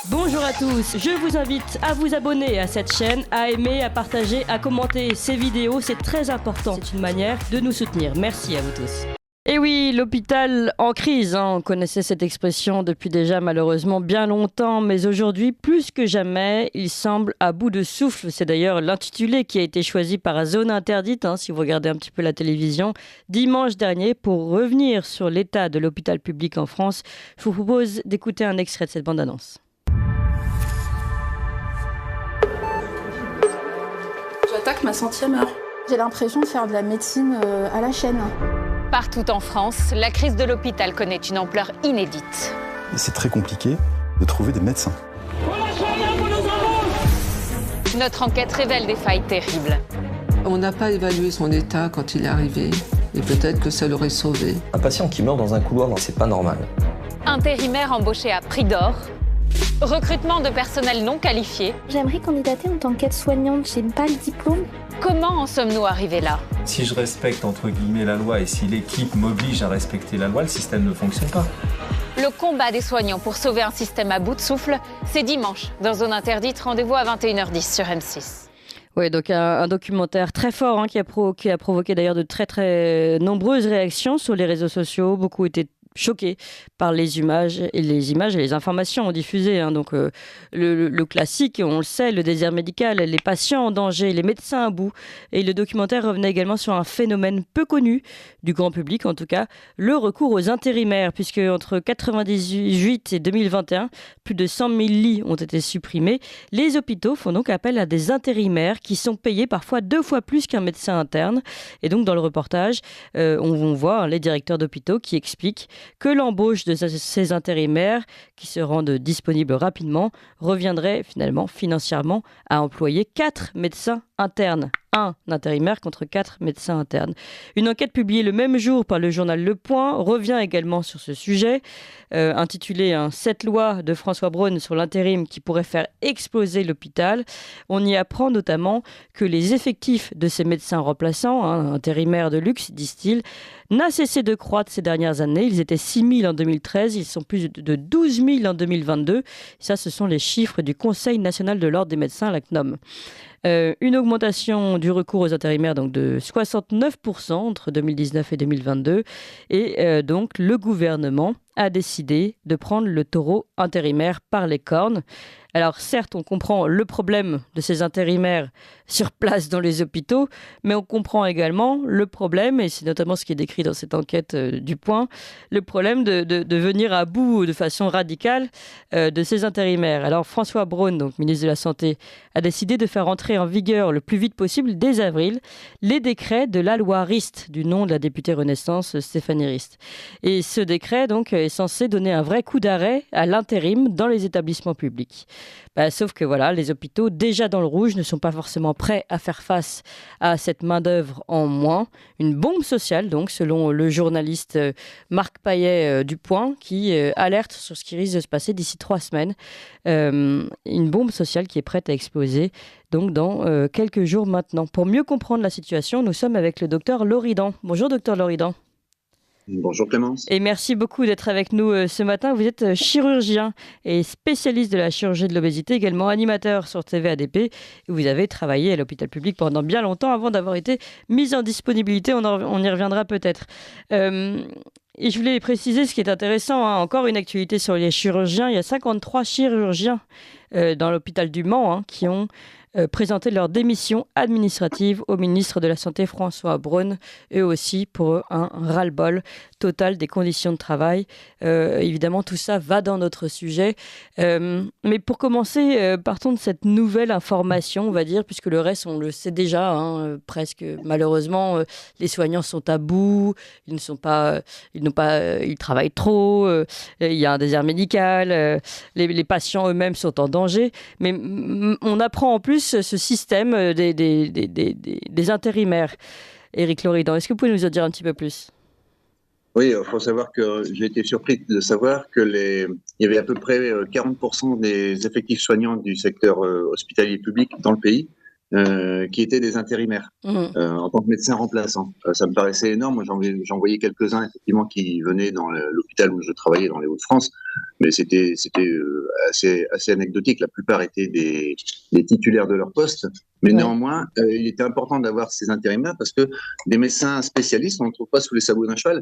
Bonjour à tous, je vous invite à vous abonner à cette chaîne, à aimer, à partager, à commenter ces vidéos, c'est très important. C'est une manière de nous soutenir. Merci à vous tous. Et oui, l'hôpital en crise, on connaissait cette expression depuis déjà malheureusement bien longtemps, mais aujourd'hui, plus que jamais, il semble à bout de souffle. C'est d'ailleurs l'intitulé qui a été choisi par Zone Interdite, si vous regardez un petit peu la télévision, dimanche dernier, pour revenir sur l'état de l'hôpital public en France. Je vous propose d'écouter un extrait de cette bande-annonce. J'attaque ma 100e heure. J'ai l'impression de faire de la médecine à la chaîne. Partout en France, la crise de l'hôpital connaît une ampleur inédite. Et c'est très compliqué de trouver des médecins. Notre enquête révèle des failles terribles. On n'a pas évalué son état quand il est arrivé. Et peut-être que ça l'aurait sauvé. Un patient qui meurt dans un couloir, non, c'est pas normal. Intérimaires embauchés à prix d'or. Recrutement de personnel non qualifié. J'aimerais candidater en tant qu'aide-soignante, j'ai pas le diplôme. Comment en sommes-nous arrivés là ? Si je respecte entre guillemets la loi et si l'équipe m'oblige à respecter la loi, le système ne fonctionne pas. Le combat des soignants pour sauver un système à bout de souffle, c'est dimanche dans Zone Interdite. Rendez-vous à 21h10 sur M6. Oui, donc un documentaire très fort qui a provoqué d'ailleurs de très très nombreuses réactions sur les réseaux sociaux. Beaucoup étaient choqués par les images et les informations diffusées. Donc le classique, on le sait, le désert médical, les patients en danger, les médecins à bout. Et le documentaire revenait également sur un phénomène peu connu du grand public, en tout cas, le recours aux intérimaires, puisque entre 1998 et 2021, plus de 100 000 lits ont été supprimés. Les hôpitaux font donc appel à des intérimaires qui sont payés parfois 2 fois plus qu'un médecin interne. Et donc dans le reportage, on voit les directeurs d'hôpitaux qui expliquent que l'embauche de ces intérimaires qui se rendent disponibles rapidement reviendrait finalement financièrement à employer 4 médecins internes. Un intérimaire contre 4 médecins internes. Une enquête publiée le même jour par le journal Le Point revient également sur ce sujet, intitulée « 7 lois de François Braun sur l'intérim qui pourrait faire exploser l'hôpital ». On y apprend notamment que les effectifs de ces médecins remplaçants, intérimaires de luxe, disent-ils, n'a cessé de croître ces dernières années. Ils étaient 6 000 en 2013, ils sont plus de 12 000 en 2022. Ça, ce sont les chiffres du Conseil national de l'ordre des médecins, la CNOM. Une augmentation du recours aux intérimaires donc de 69% entre 2019 et 2022. Et donc, le gouvernement a décidé de prendre le taureau intérimaire par les cornes. Alors certes, on comprend le problème de ces intérimaires sur place dans les hôpitaux, mais on comprend également le problème, et c'est notamment ce qui est décrit dans cette enquête du Point, le problème de venir à bout de façon radicale de ces intérimaires. Alors François Braun, donc ministre de la Santé, a décidé de faire entrer en vigueur le plus vite possible, dès avril, les décrets de la loi Rist, du nom de la députée Renaissance Stéphanie Rist. Et ce décret donc est censé donner un vrai coup d'arrêt à l'intérim dans les établissements publics. Sauf que voilà, les hôpitaux déjà dans le rouge ne sont pas forcément prêts à faire face à cette main-d'œuvre en moins. Une bombe sociale, donc, selon le journaliste Marc Payet du Point, qui alerte sur ce qui risque de se passer d'ici 3 semaines. Une bombe sociale qui est prête à exploser donc dans quelques jours maintenant. Pour mieux comprendre la situation, nous sommes avec le docteur Loridan. Bonjour docteur Loridan. Bonjour Clémence. Et merci beaucoup d'être avec nous ce matin. Vous êtes chirurgien et spécialiste de la chirurgie de l'obésité, également animateur sur TV ADP. Et vous avez travaillé à l'hôpital public pendant bien longtemps avant d'avoir été mis en disponibilité. On y reviendra peut-être. Et je voulais préciser ce qui est intéressant, encore une actualité sur les chirurgiens. Il y a 53 chirurgiens dans l'hôpital du Mans qui ont présenté leur démission administrative au ministre de la Santé François Braun, eux aussi pour eux un ras-le-bol total des conditions de travail. Évidemment, tout ça va dans notre sujet. Mais pour commencer, partons de cette nouvelle information, on va dire, puisque le reste, on le sait déjà, presque. Malheureusement, les soignants sont à bout, ils travaillent trop, il y a un désert médical, les patients eux-mêmes sont en danger. Mais on apprend en plus ce système des intérimaires. Éric Loridan, est-ce que vous pouvez nous en dire un petit peu plus ? Oui, il faut savoir que j'ai été surpris de savoir il y avait à peu près 40% des effectifs soignants du secteur hospitalier public dans le pays qui étaient des intérimaires en tant que médecin remplaçant. Ça me paraissait énorme. Moi, j'en voyais quelques-uns effectivement qui venaient dans l'hôpital où je travaillais dans les Hauts-de-France, mais c'était assez anecdotique. La plupart étaient des titulaires de leur poste, mais néanmoins, il était important d'avoir ces intérimaires parce que des médecins spécialistes, on ne trouve pas sous les sabots d'un cheval.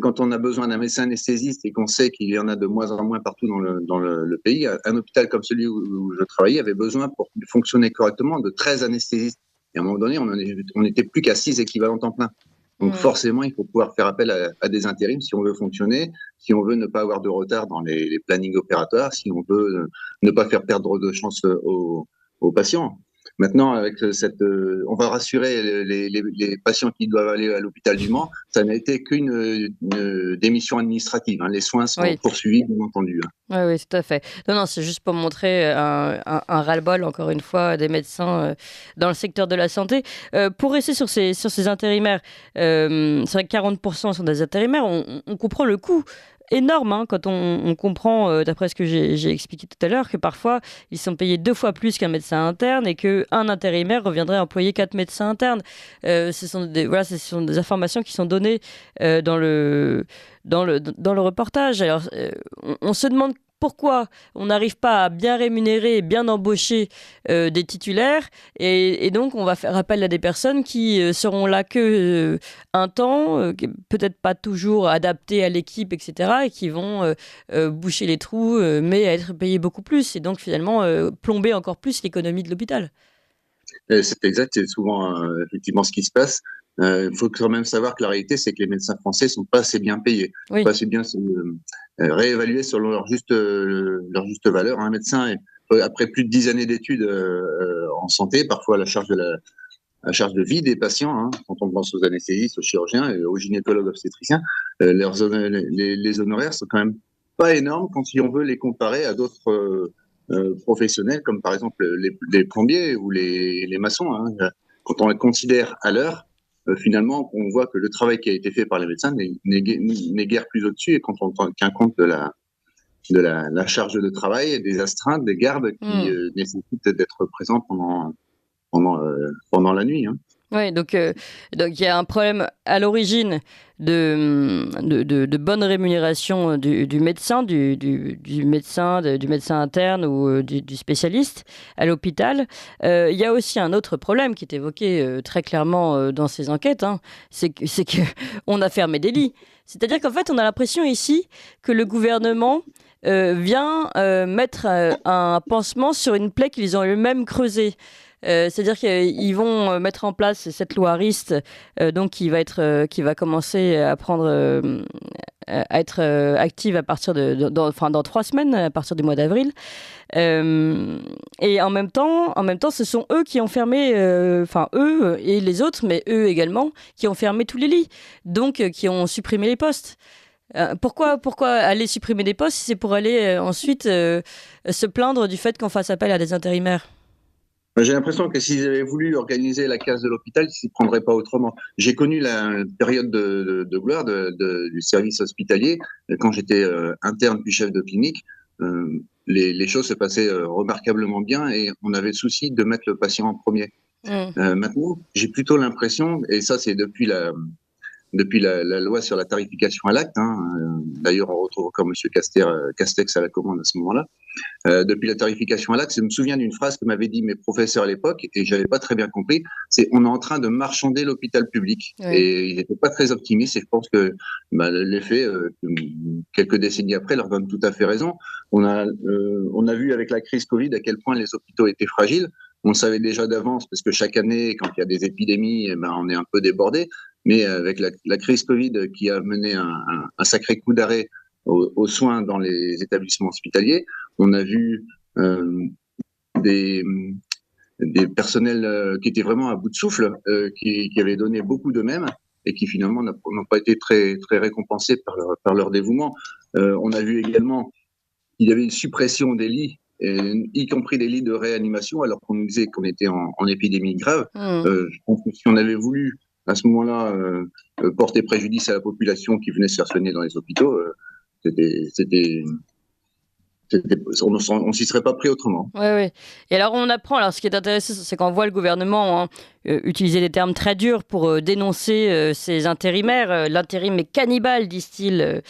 Quand on a besoin d'un médecin anesthésiste et qu'on sait qu'il y en a de moins en moins partout dans le pays, un hôpital comme celui où je travaillais avait besoin, pour fonctionner correctement, de 13 anesthésistes. Et à un moment donné, on n'était plus qu'à 6 équivalents temps plein. Donc forcément, il faut pouvoir faire appel à des intérims si on veut fonctionner, si on veut ne pas avoir de retard dans les plannings opératoires, si on veut ne pas faire perdre de chance aux patients. Maintenant, avec on va rassurer les patients qui doivent aller à l'hôpital du Mans. Ça n'a été qu'une démission administrative. Les soins sont poursuivis, bien entendu. Oui, tout à fait. Non, c'est juste pour montrer un ras-le-bol, encore une fois, des médecins dans le secteur de la santé. Pour rester sur ces intérimaires, c'est vrai que 40% sont des intérimaires. On comprend le coût énorme quand on comprend, d'après ce que j'ai expliqué tout à l'heure, que parfois ils sont payés 2 fois plus qu'un médecin interne et qu'un intérimaire reviendrait à employer 4 médecins internes. Ce sont des informations qui sont données dans le reportage. Alors, on se demande pourquoi on n'arrive pas à bien rémunérer et bien embaucher des titulaires et donc on va faire appel à des personnes qui seront là que un temps, peut-être pas toujours adaptées à l'équipe, etc. et qui vont boucher les trous mais être payées beaucoup plus et donc finalement plomber encore plus l'économie de l'hôpital. C'est exact, c'est souvent effectivement ce qui se passe. Il faut quand même savoir que la réalité, c'est que les médecins français sont pas assez bien payés, pas assez bien réévalués selon leur juste valeur. Un médecin, après plus de 10 années d'études en santé, parfois à la charge de vie des patients, quand on pense aux anesthésistes, aux chirurgiens, et aux gynécologues obstétriciens, les honoraires sont quand même pas énormes quand on veut les comparer à d'autres professionnels, comme par exemple les plombiers ou les maçons. Quand on les considère à l'heure, finalement, on voit que le travail qui a été fait par les médecins n'est guère plus au-dessus. Et quand on tient compte de la charge de travail, et des astreintes, des gardes qui nécessitent d'être présents pendant la nuit. Oui, donc il y a un problème à l'origine de bonne rémunération du médecin, du médecin interne ou du spécialiste à l'hôpital. Il y a aussi un autre problème qui est évoqué très clairement dans ces enquêtes, c'est que on a fermé des lits. C'est-à-dire qu'en fait, on a l'impression ici que le gouvernement vient mettre un pansement sur une plaie qu'ils ont eux-mêmes creusée. C'est-à-dire qu'ils vont mettre en place cette loi RIST, donc qui va commencer à être active à partir dans 3 semaines, à partir du mois d'avril. Et en même temps, ce sont eux qui ont fermé, eux et les autres, mais eux également, qui ont fermé tous les lits, donc qui ont supprimé les postes. Pourquoi aller supprimer des postes si c'est pour aller ensuite se plaindre du fait qu'on fasse appel à des intérimaires ? J'ai l'impression que s'ils avaient voulu organiser la casse de l'hôpital, ils ne s'y prendraient pas autrement. J'ai connu la période de gloire du service hospitalier. Quand j'étais interne puis chef de clinique, les choses se passaient remarquablement bien et on avait le souci de mettre le patient en premier. Maintenant, j'ai plutôt l'impression, et ça c'est depuis la loi sur la tarification à l'acte, d'ailleurs on retrouve encore M. Castex à la commande à ce moment-là, depuis la tarification à l'acte, je me souviens d'une phrase que m'avaient dit mes professeurs à l'époque, et j'avais pas très bien compris, c'est on est en train de marchander l'hôpital public. Oui. Et ils n'étaient pas très optimistes, et je pense que l'effet, quelques décennies après, leur donne tout à fait raison. On a vu avec la crise Covid à quel point les hôpitaux étaient fragiles. On le savait déjà d'avance, parce que chaque année, quand il y a des épidémies, on est un peu débordé. Mais avec la crise Covid qui a mené un sacré coup d'arrêt aux soins dans les établissements hospitaliers, on a vu des personnels qui étaient vraiment à bout de souffle, qui avaient donné beaucoup d'eux-mêmes et qui finalement n'ont pas été très, très récompensés par leur dévouement. On a vu également qu'il y avait une suppression des lits, y compris des lits de réanimation, alors qu'on nous disait qu'on était en épidémie grave. Je pense que si on avait voulu à ce moment-là, porter préjudice à la population qui venait se faire soigner dans les hôpitaux, c'était on s'y serait pas pris autrement. Oui. Et alors on apprend, alors ce qui est intéressant, c'est qu'on voit le gouvernement utiliser des termes très durs pour dénoncer ces intérimaires. L'intérim est cannibale, disent-ils.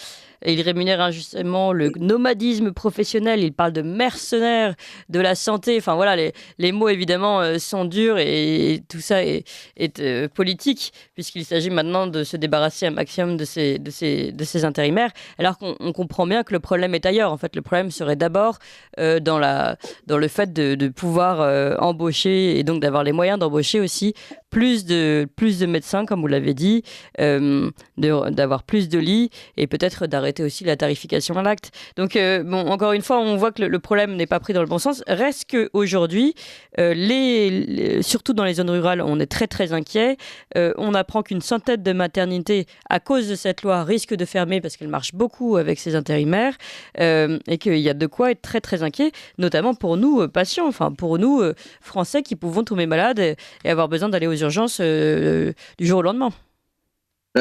Et il rémunère injustement le nomadisme professionnel. Il parle de mercenaires de la santé. Enfin voilà, les mots évidemment sont durs et tout ça est politique, puisqu'il s'agit maintenant de se débarrasser un maximum de ces intérimaires. Alors qu'on comprend bien que le problème est ailleurs. En fait, le problème serait d'abord dans le fait de pouvoir embaucher et donc d'avoir les moyens d'embaucher aussi plus de médecins, comme vous l'avez dit, d'avoir plus de lits et peut-être d'arrêter aussi la tarification à l'acte. Donc, encore une fois, on voit que le problème n'est pas pris dans le bon sens. Reste qu'aujourd'hui, surtout dans les zones rurales, on est très très inquiet. On apprend qu'une centaine de maternités, à cause de cette loi, risquent de fermer parce qu'elle marche beaucoup avec ces intérimaires et qu'il y a de quoi être très très inquiet, notamment pour nous patients, enfin pour nous Français qui pouvons tomber malades et avoir besoin d'aller aux urgences du jour au lendemain.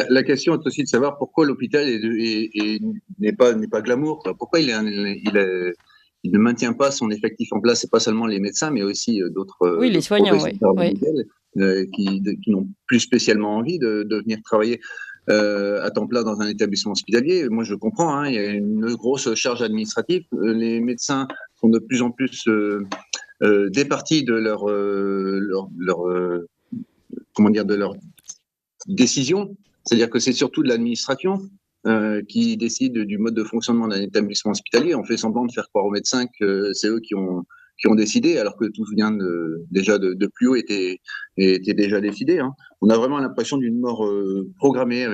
La question est aussi de savoir pourquoi l'hôpital n'est pas glamour. Pourquoi il ne maintient pas son effectif en place. C'est pas seulement les médecins, mais aussi d'autres. Oui, les soignants, oui. Qui n'ont plus spécialement envie de venir travailler à temps plein dans un établissement hospitalier. Moi, je comprends. Il y a une grosse charge administrative. Les médecins sont de plus en plus départis de leur décision. C'est-à-dire que c'est surtout de l'administration qui décide du mode de fonctionnement d'un établissement hospitalier. On fait semblant de faire croire aux médecins que c'est eux qui ont décidé, alors que tout vient déjà de plus haut était déjà décidé. On a vraiment l'impression d'une mort programmée.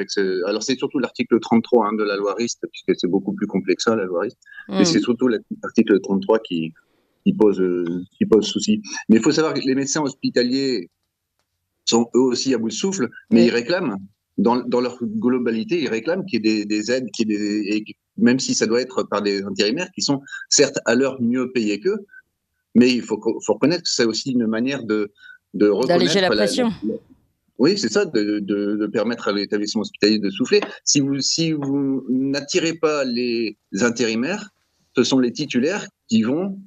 Alors c'est surtout l'article 33 de la loi RIST, puisque c'est beaucoup plus complexe ça, la loi RIST. Mais c'est surtout l'article 33 qui pose souci. Mais il faut savoir que les médecins hospitaliers sont eux aussi à bout de souffle, mais ils réclament. Dans leur globalité, ils réclament qu'il y ait des aides, même si ça doit être par des intérimaires qui sont certes à l'heure mieux payés qu'eux, mais il faut reconnaître que c'est aussi une manière de reconnaître d'alléger la pression. Oui, c'est ça, de permettre à l'établissement hospitalier de souffler. Si vous n'attirez pas les intérimaires, ce sont les titulaires qui vont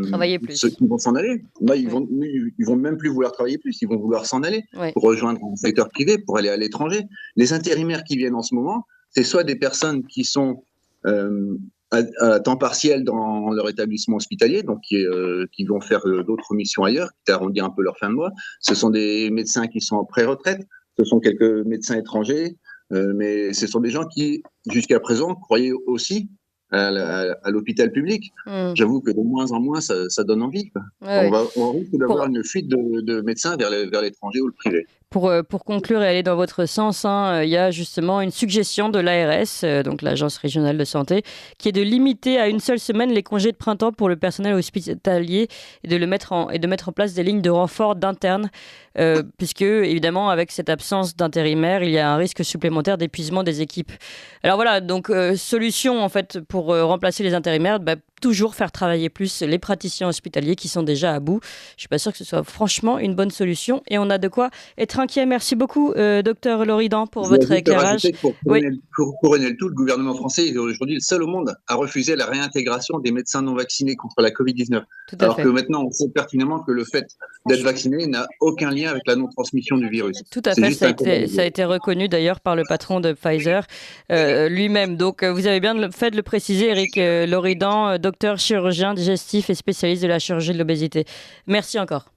travailler plus. Ceux qui vont s'en aller. Ils vont même plus vouloir travailler plus, ils vont vouloir s'en aller pour rejoindre un secteur privé, pour aller à l'étranger. Les intérimaires qui viennent en ce moment, c'est soit des personnes qui sont à temps partiel dans leur établissement hospitalier, donc qui vont faire d'autres missions ailleurs, qui arrondissent un peu leur fin de mois. Ce sont des médecins qui sont en pré-retraite, ce sont quelques médecins étrangers, mais ce sont des gens qui, jusqu'à présent, croyaient aussi à l'hôpital public. J'avoue que de moins en moins, ça donne envie. On risque d'avoir une fuite de médecins vers l'étranger ou le privé. Pour conclure et aller dans votre sens, il y a justement une suggestion de l'ARS, donc l'Agence régionale de santé, qui est de limiter à une seule semaine les congés de printemps pour le personnel hospitalier et de mettre en place des lignes de renfort d'internes, puisque évidemment avec cette absence d'intérimaires, il y a un risque supplémentaire d'épuisement des équipes. Alors voilà, donc solution en fait pour remplacer les intérimaires, toujours faire travailler plus les praticiens hospitaliers qui sont déjà à bout. Je ne suis pas sûre que ce soit franchement une bonne solution et on a de quoi être inquiet. Merci beaucoup, docteur Loridan, pour votre éclairage. Pour couronner le tout, le gouvernement français est aujourd'hui le seul au monde à refuser la réintégration des médecins non vaccinés contre la Covid-19. Alors que maintenant, on sait pertinemment que le fait d'être vacciné n'a aucun lien avec la non-transmission du virus. Tout à fait, ça a été reconnu d'ailleurs par le patron de Pfizer lui-même. Donc vous avez bien fait de le préciser, Eric Loridan, docteur chirurgien digestif et spécialiste de la chirurgie de l'obésité. Merci encore.